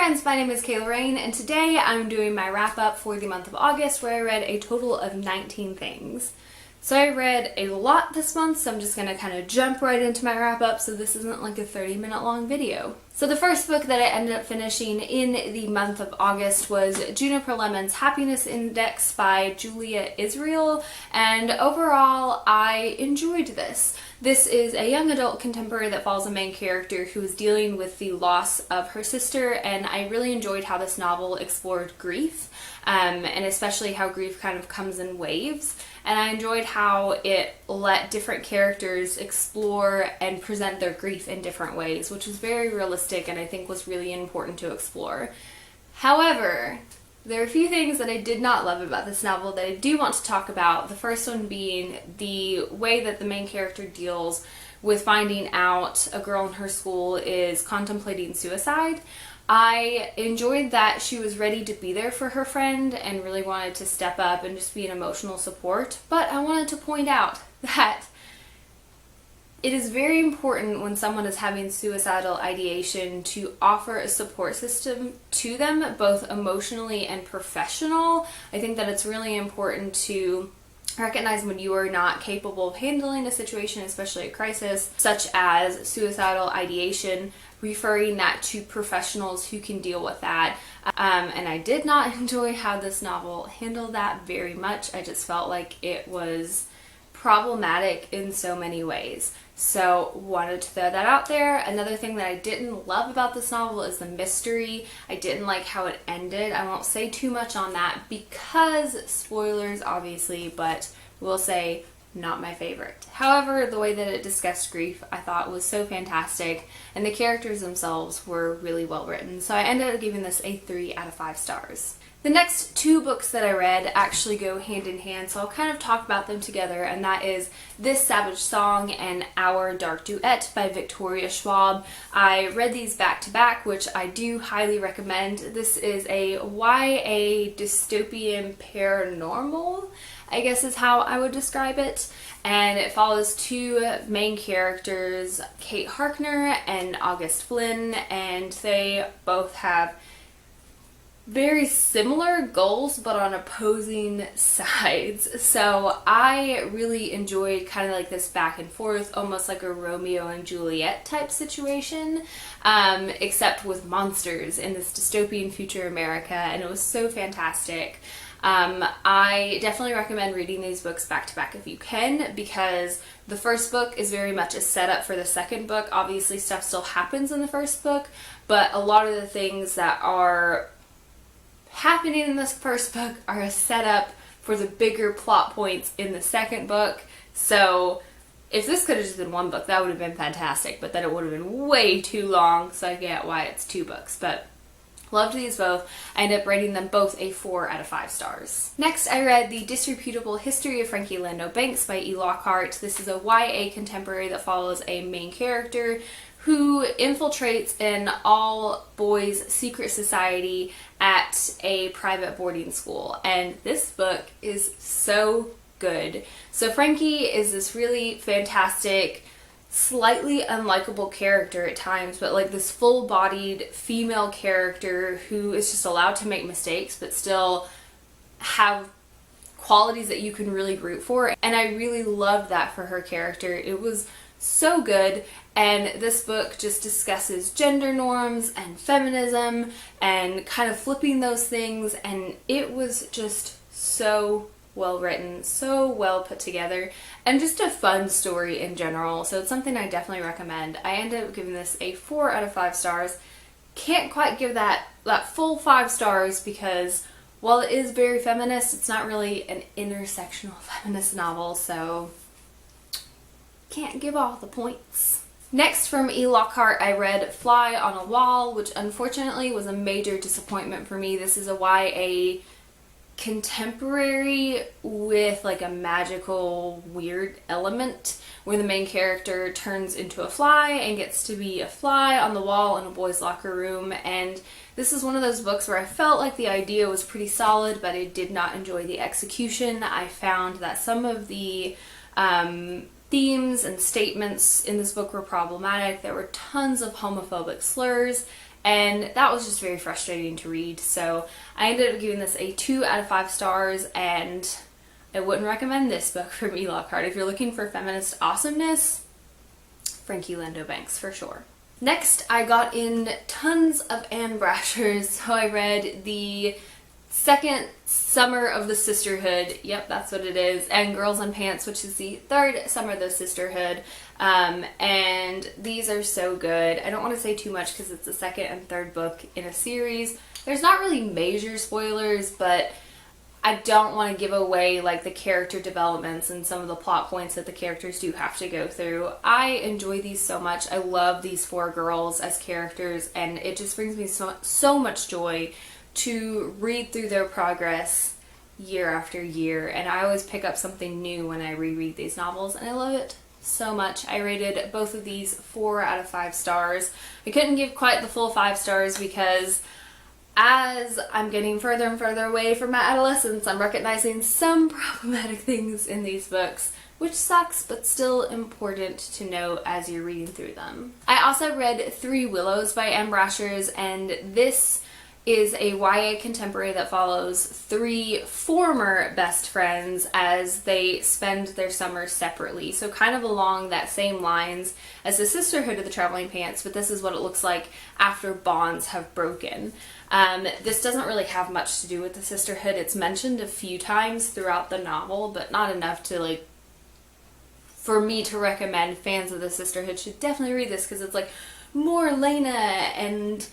friends, my name is Kayla and today I'm doing my wrap up for the month of August where I read a total of 19 things. So I read a lot this month, so I'm just going to kind of jump right into my wrap up so this isn't like a 30-minute long video. So the first book that I ended up finishing in the month of August was Juniper Lemon's Happiness Index by Julia Israel, and overall I enjoyed this. This is a young adult contemporary that follows a main character who is dealing with the loss of her sister, and I really enjoyed how this novel explored grief, and especially how grief kind of comes in waves. And I enjoyed how it let different characters explore and present their grief in different ways, which was very realistic and I think was really important to explore. However, there are a few things that I did not love about this novel that I do want to talk about. The first one being the way that the main character deals with finding out a girl in her school is contemplating suicide. I enjoyed that she was ready to be there for her friend and really wanted to step up and just be an emotional support, but I wanted to point out that it is very important when someone is having suicidal ideation to offer a support system to them, both emotionally and professional. I think that it's really important to recognize when you are not capable of handling a situation, especially a crisis, such as suicidal ideation, referring that to professionals who can deal with that. And I did not enjoy how this novel handled that very much. I just felt like it was problematic in so many ways. So wanted to throw that out there. Another thing that I didn't love about this novel is the mystery. I didn't like how it ended. I won't say too much on that because spoilers obviously, but we'll say not my favorite. However, the way that it discussed grief I thought was so fantastic, and the characters themselves were really well written. So I ended up giving this a 3 out of 5 stars. The next two books that I read actually go hand in hand, so I'll kind of talk about them together, and that is This Savage Song and Our Dark Duet by Victoria Schwab. I read these back to back, which I do highly recommend. This is a YA dystopian paranormal, I guess is how I would describe it, and it follows two main characters, Kate Harkner and August Flynn, and they both have very similar goals but on opposing sides. So I really enjoyed kind of like this back and forth, almost like a Romeo and Juliet type situation, except with monsters in this dystopian future America, and it was so fantastic. I definitely recommend reading these books back to back if you can, because the first book is very much a setup for the second book. Obviously stuff still happens in the first book, but a lot of the things that are happening in this first book are a setup for the bigger plot points in the second book. So if this could have just been one book, that would have been fantastic, but then it would have been way too long, so I get why it's 2 books. But loved these both. I ended up rating them both a 4 out of 5 stars. Next, I read The Disreputable History of Frankie Landau-Banks by E Lockhart. This is a YA contemporary that follows a main character who infiltrates an all-boys secret society at a private boarding school. And this book is so good. So Frankie is this really fantastic, slightly unlikable character at times, but like this full-bodied female character who is just allowed to make mistakes but still have qualities that you can really root for. And I really loved that for her character. It was so good. And this book just discusses gender norms and feminism and kind of flipping those things, and it was just so well written, so well put together, and just a fun story in general. So it's something I definitely recommend. I ended up giving this a 4 out of 5 stars. Can't quite give that full 5 stars because while it is very feminist, it's not really an intersectional feminist novel, so can't give all the points. Next, from E Lockhart, I read Fly on a Wall, which unfortunately was a major disappointment for me. This is a YA contemporary with like a magical weird element where the main character turns into a fly and gets to be a fly on the wall in a boys' locker room. And this is one of those books where I felt like the idea was pretty solid, but I did not enjoy the execution. I found that some of the themes and statements in this book were problematic. There were tons of homophobic slurs, and that was just very frustrating to read. So I ended up giving this a 2 out of 5 stars, and I wouldn't recommend this book from E Lockhart. If you're looking for feminist awesomeness, Frankie Landau-Banks for sure. Next, I got in tons of Ann Brashares, so I read the second summer of the Sisterhood, yep, that's what it is, and Girls and Pants, which is the third summer of the Sisterhood, and these are so good. I don't want to say too much because it's the second and third book in a series. There's not really major spoilers, but I don't want to give away like the character developments and some of the plot points that the characters do have to go through. I enjoy these so much. I love these 4 girls as characters, and it just brings me so much joy to read through their progress year after year, and I always pick up something new when I reread these novels, and I love it so much. I rated both of these 4 out of 5 stars. I couldn't give quite the full 5 stars because as I'm getting further and further away from my adolescence, I'm recognizing some problematic things in these books, which sucks, but still important to know as you're reading through them. I also read 3 Willows by Ann Brashares, and this is a YA contemporary that follows 3 former best friends as they spend their summers separately. So kind of along that same lines as the Sisterhood of the Traveling Pants, but this is what it looks like after bonds have broken. This doesn't really have much to do with the Sisterhood. It's mentioned a few times throughout the novel, but not enough to like for me to recommend. Fans of the Sisterhood should definitely read this because it's like more Lena and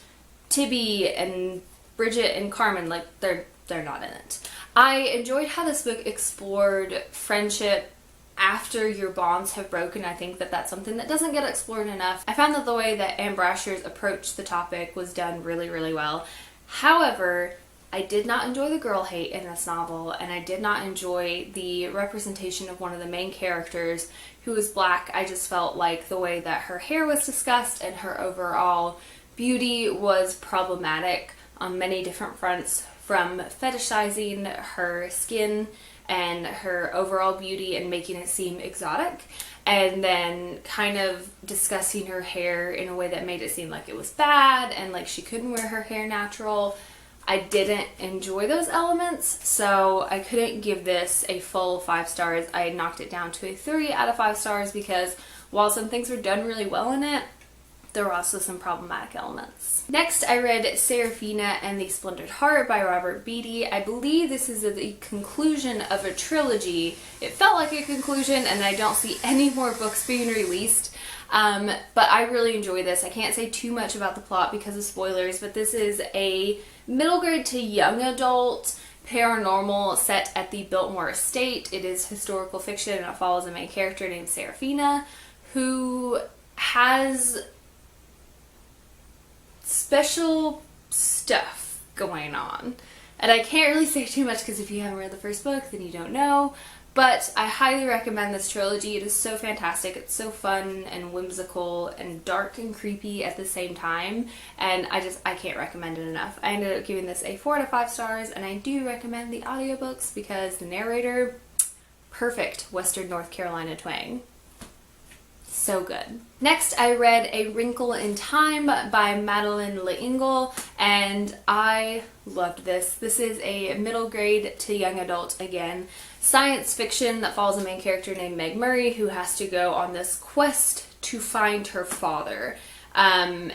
Tibby and Bridget and Carmen, like they're not in it. I enjoyed how this book explored friendship after your bonds have broken. I think that that's something that doesn't get explored enough. I found that the way that Ann Brashares approached the topic was done really, really well. However, I did not enjoy the girl hate in this novel, and I did not enjoy the representation of one of the main characters who was black. I just felt like the way that her hair was discussed and her overall beauty was problematic on many different fronts, from fetishizing her skin and her overall beauty and making it seem exotic, and then kind of discussing her hair in a way that made it seem like it was bad and like she couldn't wear her hair natural. I didn't enjoy those elements, so I couldn't give this a full 5 stars. I knocked it down to a 3 out of 5 stars because while some things were done really well in it, there were also some problematic elements. Next, I read Serafina and the Splintered Heart by Robert Beatty. I believe this is the conclusion of a trilogy. It felt like a conclusion, and I don't see any more books being released. But I really enjoy this. I can't say too much about the plot because of spoilers, but this is a middle grade to young adult paranormal set at the Biltmore Estate. It is historical fiction, and it follows a main character named Serafina who has special stuff going on. And I can't really say too much because if you haven't read the first book, then you don't know. But I highly recommend this trilogy. It is so fantastic. It's so fun and whimsical and dark and creepy at the same time. And I can't recommend it enough. I ended up giving this a 4 out of 5 stars, and I do recommend the audiobooks because the narrator, perfect Western North Carolina twang. So good. Next, I read A Wrinkle in Time by Medeleine Engle, and I loved this. This is a middle grade to young adult, again, science fiction that follows a main character named Meg Murray who has to go on this quest to find her father. And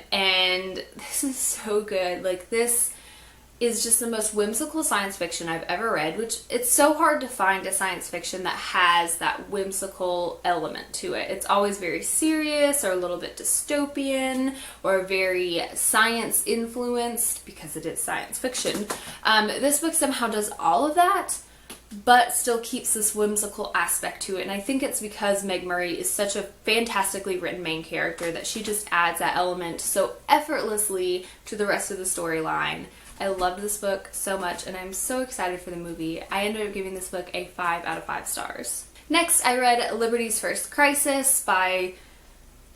this is so good. Like, this is just the most whimsical science fiction I've ever read, which it's so hard to find a science fiction that has that whimsical element to it. It's always very serious or a little bit dystopian or very science influenced because it is science fiction. This book somehow does all of that, but still keeps this whimsical aspect to it. And I think it's because Meg Murray is such a fantastically written main character that she just adds that element so effortlessly to the rest of the storyline. I loved this book so much, and I'm so excited for the movie. I ended up giving this book a 5 out of 5 stars. Next, I read Liberty's First Crisis by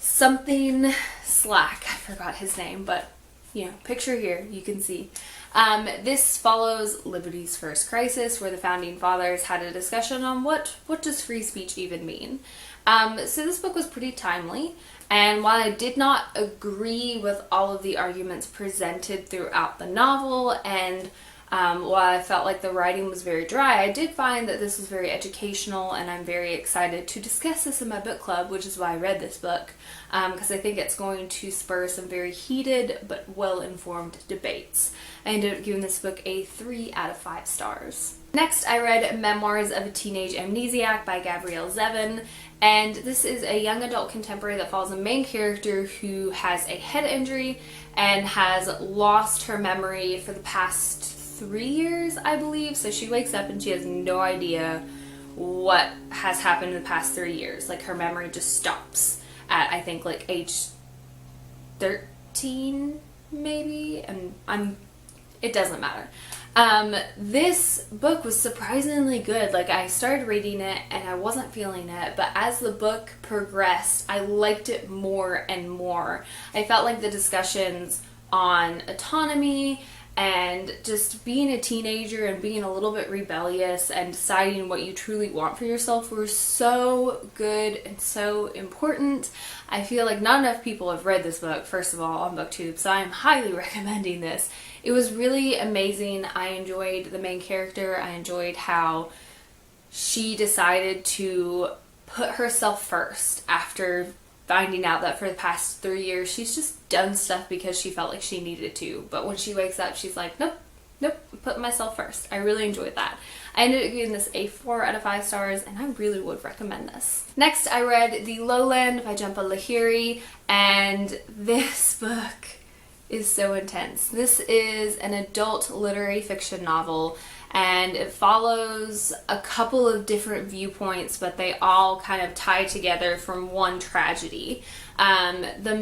something Slack. I forgot his name, but, you know, picture here, you can see. This follows Liberty's First Crisis, where the Founding Fathers had a discussion on what does free speech even mean. So this book was pretty timely, and while I did not agree with all of the arguments presented throughout the novel, and while I felt like the writing was very dry, I did find that this was very educational, and I'm very excited to discuss this in my book club, which is why I read this book, because I think it's going to spur some very heated but well-informed debates. I ended up giving this book a 3 out of 5 stars. Next, I read Memoirs of a Teenage Amnesiac by Gabriell Zevin, and this is a young adult contemporary that follows a main character who has a head injury and has lost her memory for the past 3 years, I believe. So she wakes up and she has no idea what has happened in the past 3 years. Like, her memory just stops at, I think, like age 13 maybe, and it doesn't matter. This book was surprisingly good. Like, I started reading it and I wasn't feeling it, but as the book progressed, I liked it more and more. I felt like the discussions on autonomy and just being a teenager and being a little bit rebellious and deciding what you truly want for yourself were so good and so important. I feel like not enough people have read this book, first of all, on BookTube, so I'm highly recommending this. It was really amazing. I enjoyed the main character. I enjoyed how she decided to put herself first after finding out that for the past 3 years she's just done stuff because she felt like she needed to. But when she wakes up, she's like, nope, put myself first. I really enjoyed that. I ended up giving this a 4 out of 5 stars, and I really would recommend this. Next, I read The Lowland by Jhumpa Lahiri, and this book is so intense. This is an adult literary fiction novel, and it follows a couple of different viewpoints, but they all kind of tie together from one tragedy. The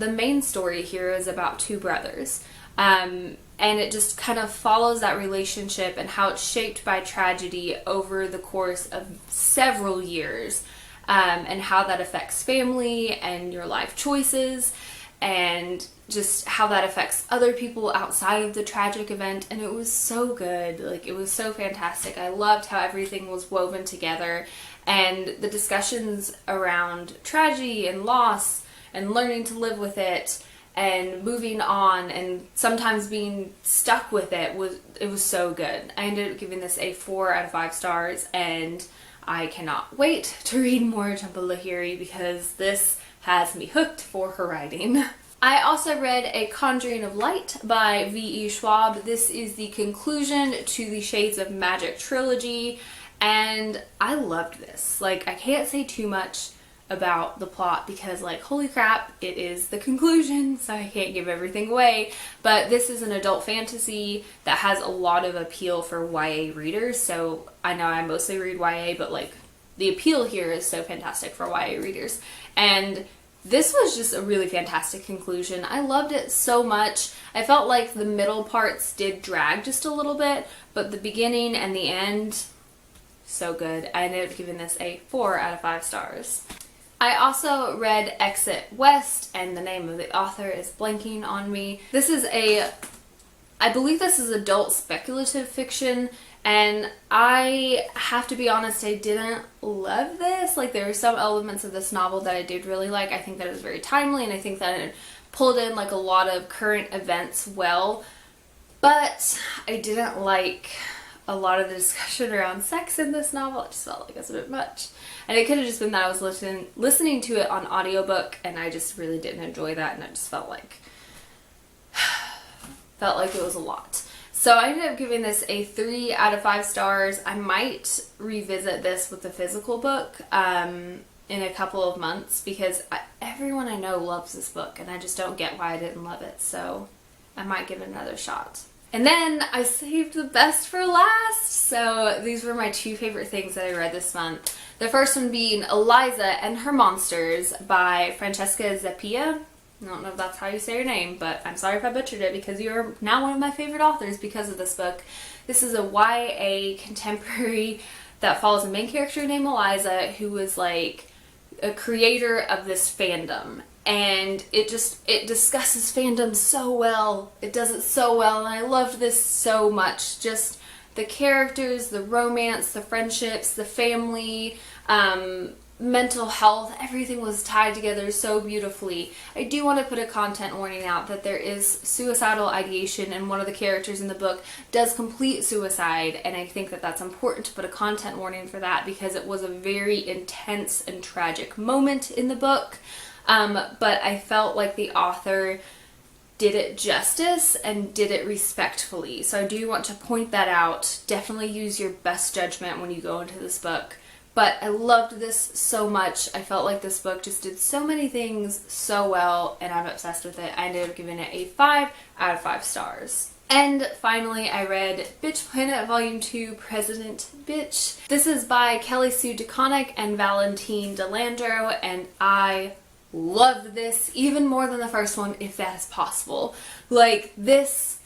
main story here is about 2 brothers, and it just kind of follows that relationship and how it's shaped by tragedy over the course of several years, and how that affects family and your life choices, and just how that affects other people outside of the tragic event. And it was so good. Like, it was so fantastic. I loved how everything was woven together, and the discussions around tragedy and loss and learning to live with it and moving on and sometimes being stuck with it was so good. I ended up giving this a 4 out of 5 stars, and I cannot wait to read more Jhumpa Lahiri because this has me hooked for her writing. I also read A Conjuring of Light by V.E. Schwab. This is the conclusion to the Shades of Magic trilogy, and I loved this. Like, I can't say too much about the plot because, like, holy crap, it is the conclusion, so I can't give everything away. But this is an adult fantasy that has a lot of appeal for YA readers, so I know I mostly read YA, but, like, the appeal here is so fantastic for YA readers. And this was just a really fantastic conclusion. I loved it so much. I felt like the middle parts did drag just a little bit, but the beginning and the end, so good. I ended up giving this a 4 out of 5 stars. I also read Exit West, and the name of the author is blanking on me. This is I believe this is adult speculative fiction, and I have to be honest, I didn't love this. Like, there were some elements of this novel that I did really like. I think that it was very timely, and I think that it pulled in, like, a lot of current events well, but I didn't like a lot of the discussion around sex in this novel. It just felt like it was a bit much. And it could have just been that I was listening to it on audiobook, and I just really didn't enjoy that, and I just felt like it was a lot. So I ended up giving this a 3 out of 5 stars. I might revisit this with the physical book in a couple of months because everyone I know loves this book, and I just don't get why I didn't love it. So I might give it another shot. And then I saved the best for last. So these were my 2 favorite things that I read this month. The first one being Eliza and Her Monsters by Francesca Zappia. I don't know if that's how you say your name, but I'm sorry if I butchered it because you're now one of my favorite authors because of this book. This is a YA contemporary that follows a main character named Eliza, who was like a creator of this fandom. And it discusses fandom so well. It does it so well, and I loved this so much. Just the characters, the romance, the friendships, the family, mental health, everything was tied together so beautifully. I do want to put a content warning out that there is suicidal ideation, and one of the characters in the book does complete suicide, and I think that that's important to put a content warning for that because it was a very intense and tragic moment in the book. But I felt like the author did it justice and did it respectfully. So I do want to point that out. Definitely use your best judgment when you go into this book. But I loved this so much. I felt like this book just did so many things so well, and I'm obsessed with it. I ended up giving it a 5 out of 5 stars. And finally, I read Bitch Planet Volume 2, President Bitch. This is by Kelly Sue DeConnick and Valentine DeLandro, and I loved this even more than the first one, if that is possible. Like, this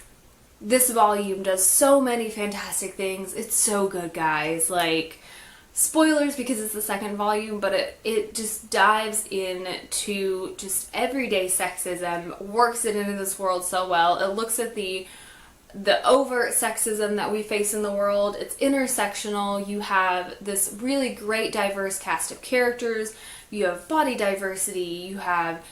volume does so many fantastic things. It's so good, guys. Like, spoilers because it's the second volume, but it just dives into just everyday sexism, works it into this world so well. It looks at the overt sexism that we face in the world. It's intersectional. You have this really great diverse cast of characters. You have body diversity, you have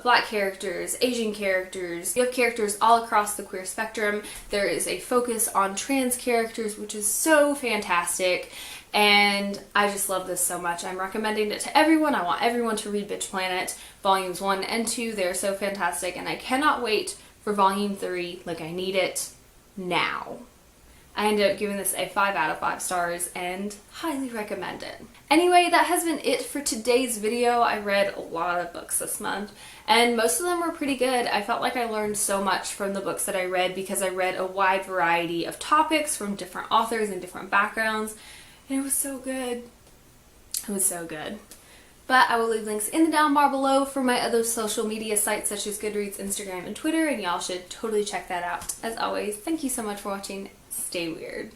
black characters, Asian characters, you have characters all across the queer spectrum. There is a focus on trans characters, which is so fantastic, and I just love this so much. I'm recommending it to everyone. I want everyone to read Bitch Planet Volumes 1 and 2. They're so fantastic, and I cannot wait for Volume 3. Like, I need it now. I ended up giving this a 5 out of 5 stars and highly recommend it. Anyway, that has been it for today's video. I read a lot of books this month, and most of them were pretty good. I felt like I learned so much from the books that I read because I read a wide variety of topics from different authors and different backgrounds, and it was so good. It was so good. But I will leave links in the down bar below for my other social media sites such as Goodreads, Instagram, and Twitter, and y'all should totally check that out. As always, thank you so much for watching. Stay weird.